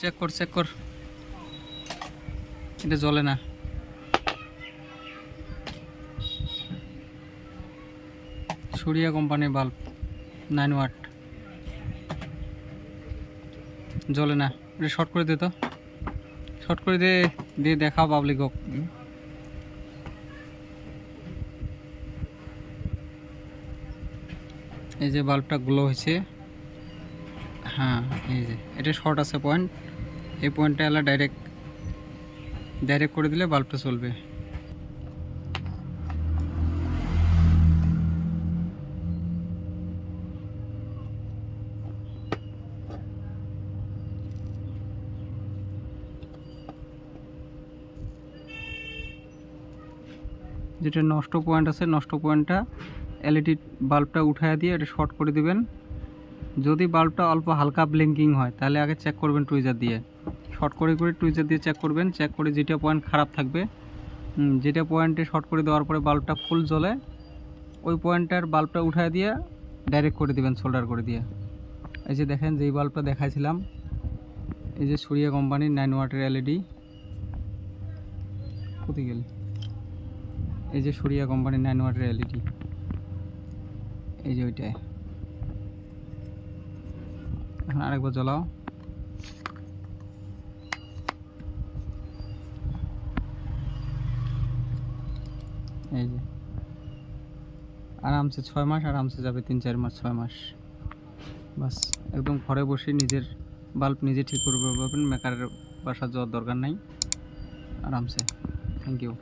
Check কর, এটা জ্বলে না। সূর্যা কোম্পানির বাল্ব 9 ওয়াট, জ্বলে না। এটা শর্ট করে দে তো, শর্ট করে দিয়ে দেখাও পাবলিক হোক। এই যে বাল্বটা গ্লো হয়েছে। হ্যাঁ, এই যে এটা শর্ট আছে পয়েন্ট, এই পয়েন্টটা এলা ডাইরেক্ট করে দিলে বাল্বটা চলবে। যেটা নষ্ট পয়েন্ট আছে, নষ্ট পয়েন্টটা এলইডি বাল্বটা উঠায় দিয়ে এটা শর্ট করে দিবেন। যদি বাল্বটা অল্প হালকা ব্লিঙ্কিং হয় তাহলে আগে চেক করবেন টুইজার দিয়ে, শর্ট করে টুইজার দিয়ে চেক করবেন। চেক করে যেটা পয়েন্ট খারাপ থাকবে, যেটা পয়েন্টে শর্ট করে দেওয়ার পরে বাল্বটা ফুল জ্বলে, ওই পয়েন্টটার বাল্বটা উঠায় দিয়ে ডাইরেক্ট করে দিবেন সোল্ডার করে দিয়ে। এই যে দেখেন, যেই বাল্বটা দেখাইছিলাম, এই যে সূর্যা কোম্পানির 9 ওয়াটের এলইডি, কোথায় গেল? এই যে সূর্যা কোম্পানির 9 ওয়াটের এলইডি, এই যে ওইটায়। এখন আরেকবার জ্বলাও। এই যে আরামসে 6 মাস, আরামসে যাবে 3-4 মাস, 6 মাস বাস। একদম ঘরে বসে নিজের বাল্ব নিজে ঠিক করে পাবেন, মেকারের বাসা যাওয়ার দরকার নাই, আরামসে। Thank you.